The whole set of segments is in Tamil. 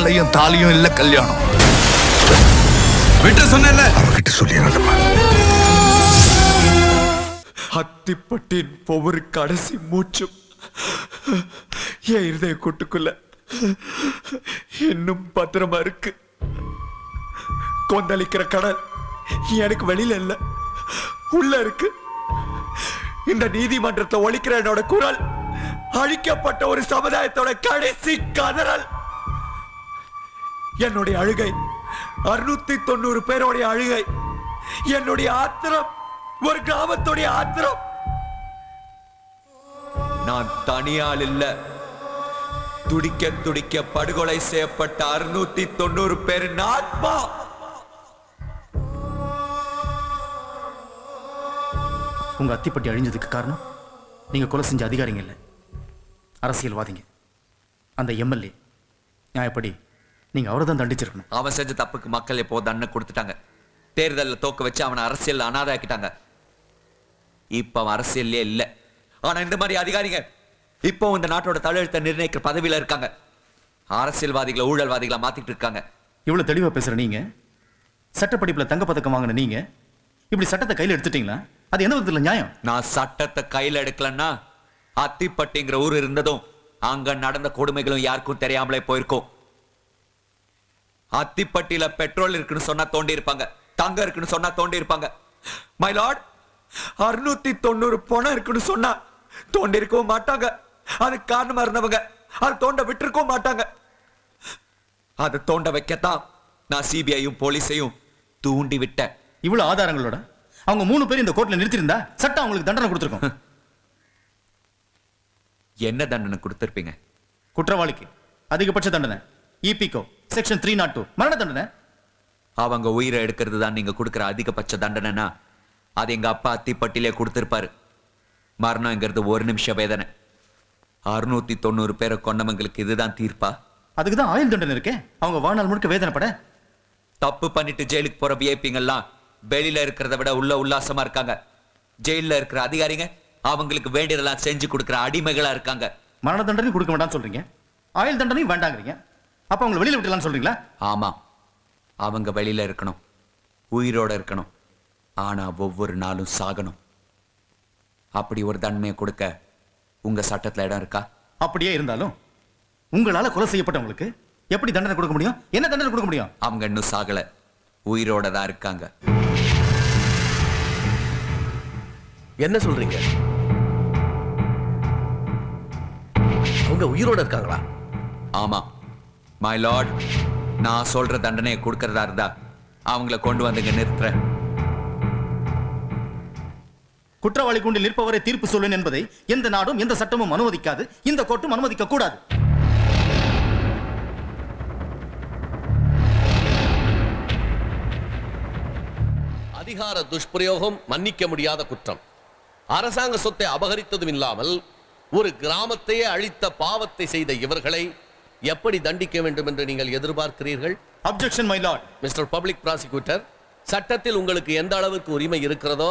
மாலையும் தாலியும் இல்ல கல்யாணம். விட்டு சொன்ன அவகிட்ட சொல்லிடுறேன்மா. அத்திப்பட்டின் ஒவ்வொரு கடைசி மூச்சும் என் இருதய கூட்டுக்குள்ள இன்னும் பத்திரமா இருக்கு. கொந்தளிக்கிற கடல் எனக்கு வெளியில இல்ல, உள்ள இருக்கு. இந்த நீதிமன்றத்தை ஒழிக்கிற என்னோட குரல் அழிக்கப்பட்ட ஒரு சமுதாயத்தோட கடைசி கதறல். என்னுடைய அழுகை 690 பேருடைய அழுகை. என்னுடைய ஆத்திரம் ஒரு கிராமத்துடைய ஆத்திரம். நான் தனியால் இல்ல, துடிக்க துடிக்க படுகொலை செய்யப்பட்ட 690 பேரின் ஆத்மா. உங்க அத்திப்பட்டி அழிஞ்சதுக்கு காரணம் நீங்க கொலை செஞ்ச அதிகாரிங்க இல்ல, அரசியல்வாதிங்க. அந்த எம்எல்ஏ நியாயப்படி நீங்க அவரை தான் தண்டிச்சிருக்கணும். அவன் செஞ்ச தப்புக்கு மக்கள் எப்போ தண்டனை கொடுத்துட்டாங்க. தேர்தலில் தோக்க வச்சு அவனை அரசியல் அனாதையாக்கிட்டாங்க. இப்ப அவன் அரசியல்லே இல்ல. ஆனா இந்த மாதிரி அதிகாரிங்க இப்போ இந்த நாட்டோட தலையெழுத்தை நிர்ணயிக்கிற பதவியில இருக்காங்க. அரசியல்வாதிகளை ஊழல்வாதிகளை மாத்திட்டு இருக்காங்க. இவ்வளவு தெளிவா பேசுற நீங்க, சட்டப்படிப்புல தங்க பதக்கம் வாங்கின நீங்க இப்படி சட்டத்தை கையில எடுத்துட்டீங்களா? அது என்ன விதத்துல நியாயம்? நான் சட்டத்தை கையில எடுக்கலன்னா அத்திப்பட்டிங்கிற ஊர் இருந்ததும் அங்க நடந்த கொடுமைகளும் யாருக்கும் தெரியாமலே போயிருக்கும். அத்திப்பட்டியில பெட்ரோல் இருக்குன்னு சொன்னா தோண்டி இருப்பாங்க, தங்கம் இருக்குன்னு சொன்னா தோண்டி இருப்பாங்க. மை லார்ட், 690 பணம் இருக்குன்னு சொன்னா தோண்டி இருக்கவும் மாட்டாங்க. அது காரணமா இருந்தவங்க அது தோண்ட விட்டுருக்கவும் மாட்டாங்க. அது தோண்ட வைக்கத்தான் நான் சிபிஐயும் போலீஸையும் தூண்டி விட்டேன். இவ்வளவு ஆதாரங்களோட அவங்க 3 பேர் இந்த கோர்ட்ல நிறுத்திருந்தா சட்டம் அவங்களுக்கு தண்டனை கொடுத்திருக்கும். என்ன தண்டனை கொடுத்திருப்பீங்க? குற்றவாளிக்கு அதிகபட்ச தண்டனை இபிகோ செக்ஷன் 302 மரண தண்டனை. அவங்க உயிரை எடுக்கிறது தான் நீங்க கொடுக்கிற அதிகபட்ச தண்டனைனா அது எங்க அப்பா அத்திப்பட்டிலே கொடுத்திருப்பாரு. மரணம்ங்கிறது 1 நிமிஷ வேதனை. 690 பேரை கொண்டவங்களுக்கு இதுதான் தீர்ப்பா? அதுக்கு தான் ஆயுள் தண்டனை இருக்கே. அவங்க வாழ்நாள் முழுக்க வேதனைப்பட. தப்பு பண்ணிட்டு ஜெயிலுக்கு போற விஐபிங்கெல்லாம் வெளியில இருக்கிறத விட உள்ள உல்லாசமா இருக்காங்க. ஜெயில இருக்கிற அதிகாரிங்க அவங்களுக்கு வேண்டியதெல்லாம் செஞ்சு கொடுக்கிற அடிமைகளா இருக்காங்க. மரண தண்டனை கொடுக்க வேண்டாம்னு சொல்றீங்க, ஆயுள் தண்டனையும் வேண்டாங்கிறீங்க. அப்ப அவங்க வெளியில விட்டலாம்னு சொல்றீங்களா? ஆமா, அவங்க வெளியில இருக்கணும், உயிரோட இருக்கணும். ஆனா ஒவ்வொரு நாளும் சாகணும். அப்படி ஒரு தண்டனையை கொடுக்க உங்க சட்டத்துல இடம் இருக்கா? அப்படியே இருந்தாலும் உங்களால கொலை செய்யப்பட்டவங்களுக்கு எப்படி தண்டனை கொடுக்க முடியும்? என்ன தண்டனை கொடுக்க முடியும்? அவங்க இன்னும் சாகல, உயிரோட தான் இருக்காங்க. என்ன சொல்றீங்க? அவங்க உயிரோட இருக்காங்களா? ஆமா மை லார்ட், நான் சொல்ற தண்டனையை கொடுக்கறதா இருந்தா அவங்கள கொண்டு வந்துங்க நிறுத்துறேன். குற்றவாளி கூண்டில் நிற்பவரை தீர்ப்பு சொல்வேன் என்பதை எந்த நாடும் எந்த சட்டமும் அனுமதிக்காது. இந்த கோர்ட்டும் அனுமதிக்க கூடாது. அதிகார துஷ்பிரயோகம் மன்னிக்க முடியாத குற்றம். அரசாங்க சொத்தை அபகரித்ததும் இல்லாமல் ஒரு கிராமத்தையே அழித்த பாவத்தை செய்த இவர்களை எப்படி தண்டிக்க வேண்டும் என்று நீங்கள் எதிர்பார்க்கிறீர்கள்? Objection my Lord. Mister public prosecutor, சட்டத்தில் உங்களுக்கு எந்த அளவுக்கு உரிமை இருக்கிறதோ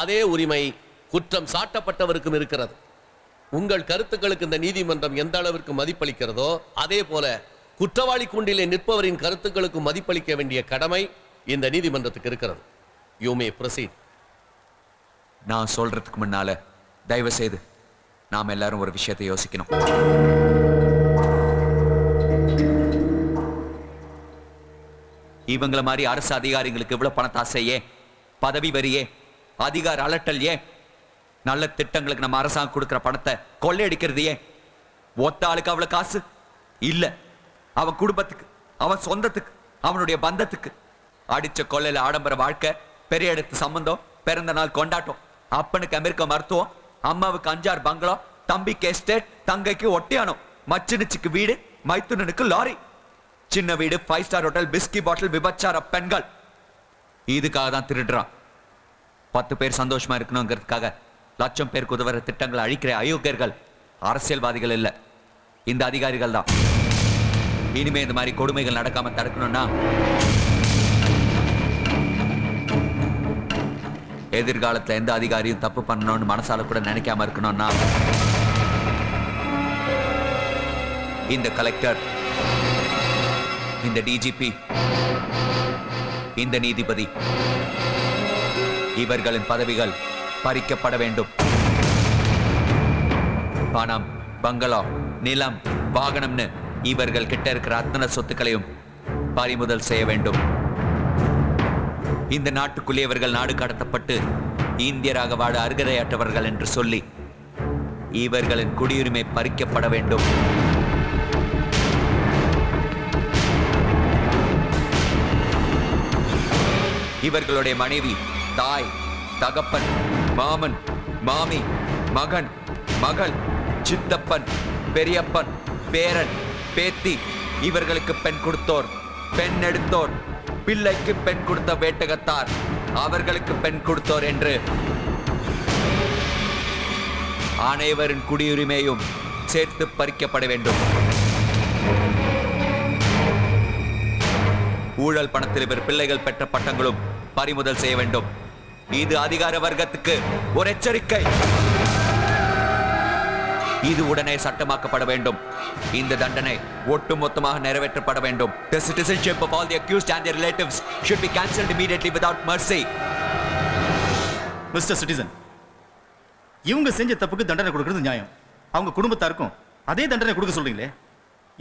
அதே உரிமை குற்றம் சாட்டப்பட்டவருக்கும் இருக்கிறது. உங்கள் கருத்துக்களுக்கு இந்த நீதிமன்றம் எந்த அளவிற்கு மதிப்பளிக்கிறதோ அதே போல குற்றவாளி கூண்டிலே நிற்பவரின் கருத்துக்களுக்கு மதிப்பளிக்க வேண்டிய கடமை இந்த நீதிமன்றத்துக்கு இருக்கிறது. You may proceed. நான் சொல்றதுக்கு முன்னால தயவு செய்து நாம எல்லாரும் ஒரு விஷயத்தை யோசிக்கணும். இவங்கள மாதிரி அரசு அதிகாரிகளுக்கு இவ்வளவு பணத்தாசை ஏன்? பதவி வரியே, அதிகார அலட்டல் ஏன்? நல்ல திட்டங்களுக்கு நம்ம அரசாங்கம் கொடுக்கிற பணத்தை கொள்ளையடிக்கிறது ஏன்? ஒத்த ஆளுக்கு அவ்வளவு காசு இல்ல. அவன் குடும்பத்துக்கு, அவன் சொந்தத்துக்கு, அவனுடைய பந்தத்துக்கு. அடிச்ச கொள்ளையில ஆடம்பர வாழ்க்கை, பெரிய இடத்து சம்பந்தம், பிறந்த நாள் கொண்டாட்டம், அப்பனுக்கு அமெரிக்க மருத்துவம், அம்மாவுக்கு 5-6 பங்களா, தம்பிக்கு எஸ்டேட், தங்கைக்கு ஒட்டியானம், மச்சினுச்சுக்கு வீடு, மைத்துனனுக்கு லாரி, சின்ன வீடு, 5 ஸ்டார் ஹோட்டல், பிஸ்கி பாட்டில், விபச்சார பெண்கள். இதுக்காக தான் திருடுறான். 10 பேர் சந்தோஷமா இருக்கணுங்கிறதுக்காக லட்சம் பேருக்கு உதவுற திட்டங்களை அழிக்கிற அயோக்கியர்கள் அரசியல்வாதிகள் இல்ல, இந்த அதிகாரிகள் தான். இனிமே இந்த மாதிரி கொடுமைகள் நடக்காம தடுக்கணும்னா எதிர்காலத்துல எந்த அதிகாரியும் தப்பு பண்ணணும்னு மனசால கூட நினைக்காம இருக்கணும்னா இந்த கலெக்டர் இந்த டிஜிபி, இந்த நீதிபதி, இவர்களின் பதவிகள் பறிக்கப்பட வேண்டும். பணம், பங்களா, நிலம், வாகனம்னு இவர்கள் கிட்ட இருக்கிற அத்தனை சொத்துக்களையும் பறிமுதல் செய்ய வேண்டும். இந்த நாட்டுக்குள்ளே இவர்கள் நாடு கடத்தப்பட்டு இந்தியராக வாழ அருகதையற்றவர்கள் என்று சொல்லி இவர்களின் குடியுரிமை பறிக்கப்பட வேண்டும். இவர்களுடைய மனைவி, தாய், தகப்பன், மாமன், மாமி, மகன், மகள், சித்தப்பன், பெரியப்பன், பேரன், பேத்தி, இவர்களுக்கு பெண் கொடுத்தோர், பெண் எடுத்தோர், பிள்ளைக்கு பெண் கொடுத்த வேட்டகத்தார், அவர்களுக்கு பெண் கொடுத்தோர் என்று அனைவரின் குடியுரிமையும் சேர்த்து பறிக்கப்பட வேண்டும். ஊழல் பணத்தில் இவர் பிள்ளைகள் பெற்ற பட்டங்களும் பறிமுதல் செய்ய வேண்டும். இது அதிகார வர்க்கத்துக்கு ஒரு எச்சரிக்கை. இது உடனே சட்டமாக்கப்பட வேண்டும். இந்த தண்டனை ஒட்டுமொத்தமாக நிறைவேற்றப்பட வேண்டும். The citizenship of all the accused and their relatives should be cancelled immediately without mercy. Mister citizen, இவங்க செஞ்ச தப்புக்கு தண்டனை கொடுக்கிறது நியாயம். அவங்க குடும்பத்தாருக்கும் அதே தண்டனை கொடுக்க சொல்றீங்களே,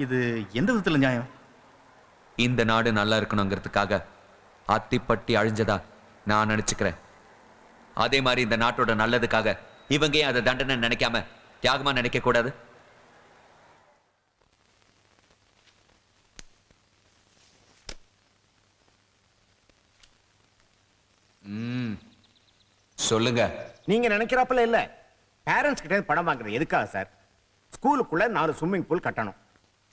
இது எந்த விதத்துல நியாயம்? இந்த நாடு நல்லா இருக்கணுங்கிறதுக்காக அத்திப்பட்டி அழிஞ்சதா நான் நினைச்சுக்கிறேன். அதே மாதிரி இந்த நாட்டோட நல்லதுக்காக இவங்க ஏன் அதை தண்டனை நினைக்காம தியாகமா நினைக்க கூடாது? சொல்லுங்க. நீங்க நினைக்கிறாப்புல இல்ல. பேரண்ட்ஸ் கிட்ட பணம் வாங்குறது எதுக்காக சார்? ஸ்கூலுக்குள்ள 4 ஸ்விம்மிங் பூல் கட்டணும்,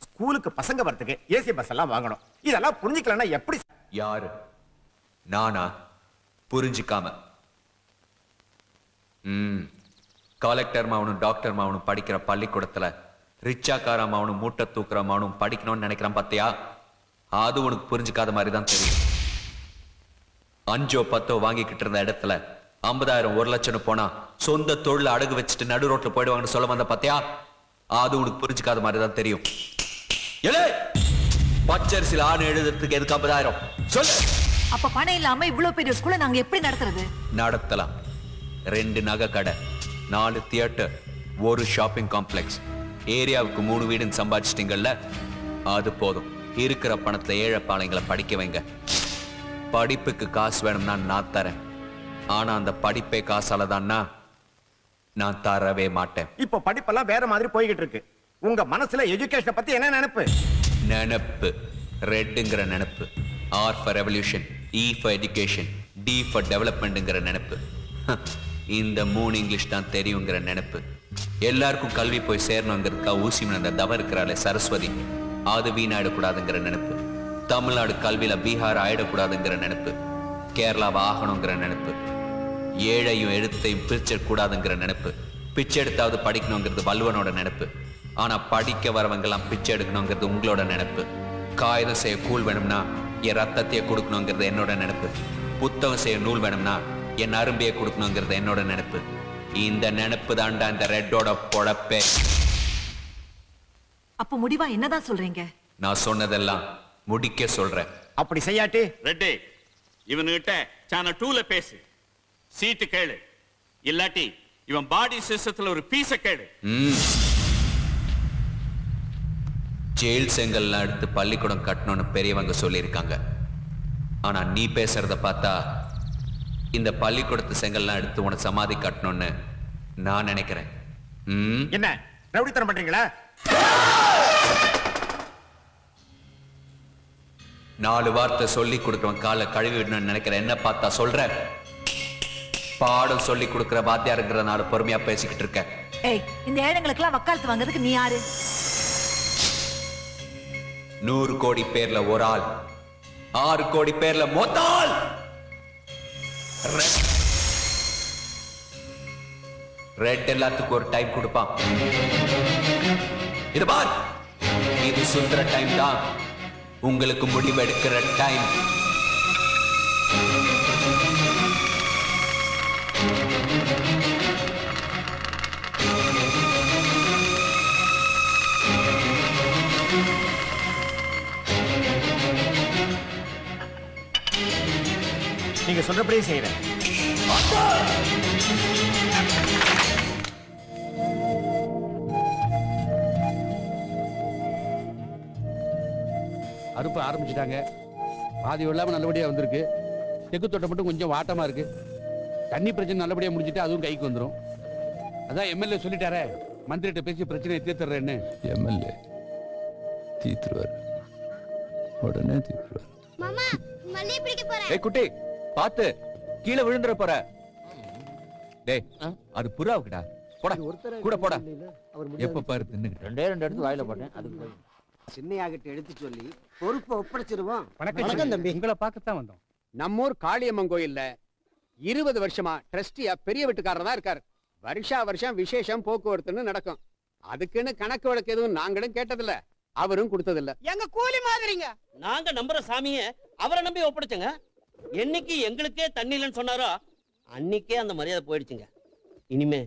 ஸ்கூலுக்கு பசங்க வரதுக்கு ஏசி பஸ் எல்லாம் வாங்கணும். இதெல்லாம் புரிஞ்சுக்கலன்னா எப்படி? யாரு? நானா? புரிஞ்சுக்காம கலெக்டர் மாவனும் டாக்டர் மாவனும் படிக்கிற பள்ளிக்கூடத்துல ரிச்சாக்கார மாவனும் மூட்டை தூக்குற மாவனும் படிக்கணும்னு நினைக்கிறான் பாத்தியா? அது உனக்கு புரிஞ்சுக்காத மாதிரி தான் தெரியும். 5 or 10 வாங்கிக்கிட்டு இருந்த இடத்துல 50,000 1 லட்சம் போனா சொந்த தொழில அடகு வச்சுட்டு நடு ரோட்ல போயிடுவாங்கன்னு சொல்ல வந்த பாத்தியா? அது உனக்கு புரிஞ்சுக்காத மாதிரி தான் தெரியும். பச்சரிசியில் ஆணு எழுதுறதுக்கு எதுக்கு 50,000 சொல்லு. அப்ப பணம் இல்லாம இவ்வளவு பெரிய ஸ்கூலை நாங்க எப்படி நடத்துறது? நடத்தலாம். 2 நகை கடை, 4 தியேட்டர், 1 ஷாப்பிங் காம்ப்ளெக்ஸ், ஏரியாவுக்கு 3 வீடுன்னு சம்பாதிச்சிட்டீங்கல்ல, அது போதும். இருக்கிற பணத்தை ஏழை பாளையங்களை படிக்க வைங்க. படிப்புக்கு காசு வேணும்னா நான் தரேன். ஆனா அந்த படிப்பே காசால தான்னா நான் தரவே மாட்டேன். இப்ப படிப்பெல்லாம் வேற மாதிரி போய்கிட்டு இருக்கு. உங்க மனசுல எஜுகேஷனை பத்தி என்ன நினைப்பு? நினைப்பு ரெட்ங்கிற நினைப்பு. R for revolution, E for education, D for developmentங்கிற நினைப்பு. இந்த 3 இங்கிலீஷ் தான் தெரியுங்கிற நினைப்பு. எல்லாருக்கும் கல்வி போய் சேரணுங்கிறதுக்காக ஊசி அந்த தவ இருக்கிறாளே சரஸ்வதி, அது வீணாயிடக்கூடாதுங்கிற நினைப்பு. தமிழ்நாடு கல்வியில பீகார் ஆயிடக்கூடாதுங்கிற நினைப்பு. கேரளாவை ஆகணுங்கிற நினைப்பு. ஏழையும் எழுத்தையும் பிரிச்சிடக்கூடாதுங்கிற நினைப்பு. பிச்சை எடுத்தாவது படிக்கணுங்கிறது வள்ளுவனோட நினைப்பு. ஆனா படிக்க வரவங்கெல்லாம் பிச்சை எடுக்கணுங்கிறது உங்களோட நினைப்பு. காகிதம் செய்ய கூழ் வேணும்னா என் ரத்தத்தையே கொடுக்கணுங்கிறது என்னோட நினைப்பு. புத்தகம் செய்ய நூல் வேணும்னா என் அரும்பியை கொடுக்கணுங்கிறது என்னோட நினைப்பு. இந்த நினைப்பு தாண்டா இந்த ரெட்டோட பொழப்பே. அப்ப முடிவா என்னதான் சொல்றீங்க? நான் சொன்னதெல்லாம் முடிக்க சொல்றேன். அப்படி செய்யாட்டி ரெட்டி இவனுகிட்ட சேனல் 2ல பேசு, சீட்டு கேளு. இல்லாட்டி இவன் பாடி சிஸ்டத்துல ஒரு பீஸ கேளு. ஜெயில் செங்கல்லாம் எடுத்து பள்ளிக்கூடம் கட்டணும்னு பெரியவங்க சொல்லியிருக்காங்க. ஆனா நீ பேசுறத பார்த்தா இந்த பள்ளிக்கூடத்து செங்கல்லாம் எடுத்து உன சமாதி கட்டணும்னு நான் நினைக்கிறேன். என்ன ரவுடித்தனம் பண்றீங்களா? 4 வார்த்தை சொல்லி கொடுக்கிறவன் காலை கழுவி விடணும்னு நினைக்கிறேன். என்ன பார்த்தா சொல்ற? பாடம் சொல்லி கொடுக்கிற வாத்தியாருங்கிறனால பொறுமையா பேசிக்கிட்டு இருக்க. ஏய், இந்த ஏழைங்களுக்கெல்லாம் வக்காலத்து வாங்குறதுக்கு நீ யாரு? 100 கோடி பேர்ல ஒரு ஆள், 6 கோடி பேர்ல மொத்தால். ரெட் எல்லாத்துக்கும் ஒரு டைம் கொடுப்பான். இது பார், இது சுந்தர டைம் தான். உங்களுக்கு முடிவெடுக்கிற டைம். நீங்க சொல்றபடியே செய்யறேன். அறுப்பு ஆரம்பிச்சிட்டாங்க. பாதி இல்லாம நல்லபடியா வந்திருக்கு. தெக்கு தோட்டம் மட்டும் கொஞ்சம் வாட்டமா இருக்கு. தண்ணி பிரச்சனை நல்லபடியா முடிஞ்சிட்டு அதுவும் கைக்கு வந்துடும். அதான் எம்எல்ஏ சொல்லிட்டாரே, மந்திரிட்ட பேசி பிரச்சனையை தீர்த்துறேன்னு. எம்எல்ஏ தீத்துருவார், உடனே தீத்துருவார். மாமா மல்லி பிடிக்க போறேன். ஏய் குட்டி பாத்து கீழே விழுந்துற போற. டேய் அது புறாவுக்குடா. போடா கூட போடா. எப்ப பாரு தின்னுக்கிட்டு. ரெண்டு எடுத்து வாயில போட்டேன். அதுக்கு போய் சின்னையாகிட்ட எடுத்து சொல்லி பொறுப்பை ஒப்படைச்சிருவோம். வணக்கம் தம்பி. உங்களை பார்க்கத்தான் வந்தோம். நம்ம ஊர் காளியம்மன் கோயில்ல 20 வருஷமா ட்ரஸ்டியா பெரிய வீட்டுக்காரர் தான் இருக்காரு. வருஷா வருஷம் விசேஷம் போக்குவரத்துன்னு நடக்கும். அதுக்குன்னு கணக்கு வழக்கு எதுவும் நாங்களும் கேட்டதில்ல, அவரும் கொடுத்ததில்ல. எங்க கூலி மாதிரிங்க. நாங்க நம்புற சாமிய அவரை நம்பி ஒப்படைச்சங்க. என்னைக்கு எங்களுக்கே தண்ணி இல்லைன்னு சொன்னாரோ அன்னைக்கே அந்த மரியாதை போயிடுச்சுங்க. இனிமே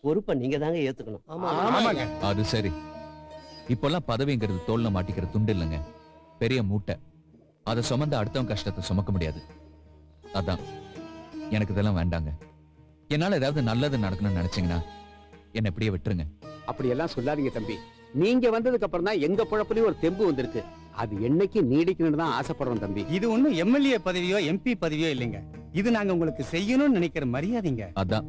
பொறுப்பை நீங்க தாங்க ஏத்துக்கணும். அது சரி. இப்பெல்லாம் பதவிங்கிறது தோல்ல மாட்டிக்கிற துண்டு இல்லைங்க, பெரிய மூட்டை. அதை சுமந்த அடுத்தவன் கஷ்டத்தை சுமக்க முடியாது. அதான் எனக்கு இதெல்லாம் வேண்டாங்க. என்னால ஏதாவது நல்லது நடக்கணும்னு நினைச்சீங்கன்னா என்ன இப்படியே விட்டுருங்க. அப்படி எல்லாம் சொல்லாதீங்க தம்பி. நீங்க வந்ததுக்கு அப்புறம் தான் எங்க பொழப்புலயும் ஒரு தெம்பு வந்திருக்கு. அது என்னைக்கு நீடிக்கணும்னு தான் ஆசைப்படுறோம் தம்பி. இது ஒண்ணும் எம்எல்ஏ பதவியோ எம்பி பதவியோ இல்லைங்க. இது நாங்க உங்களுக்கு செய்யணும்னு நினைக்கிற மரியாதைங்க. அதான்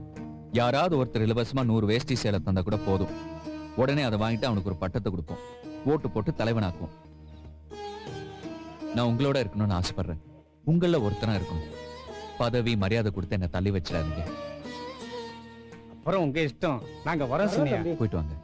யாராவது ஒருத்தர் இலவசமா 100 வேஷ்டி சேலை தந்தா கூட போதும். உடனே அதை வாங்கிட்டு அவனுக்கு ஒரு பட்டத்தை கொடுப்போம், ஓட்டு போட்டு தலைவனாக்குவோம். நான் உங்களோட இருக்கணும்னு ஆசைப்படுறேன். உங்கள ஒருத்தனா இருக்கணும். பதவி மரியாதை கொடுத்து என்ன தள்ளி வச்சிடாதீங்க. அப்புறம் உங்க இஷ்டம். நாங்க வரோம். போயிட்டு வாங்க.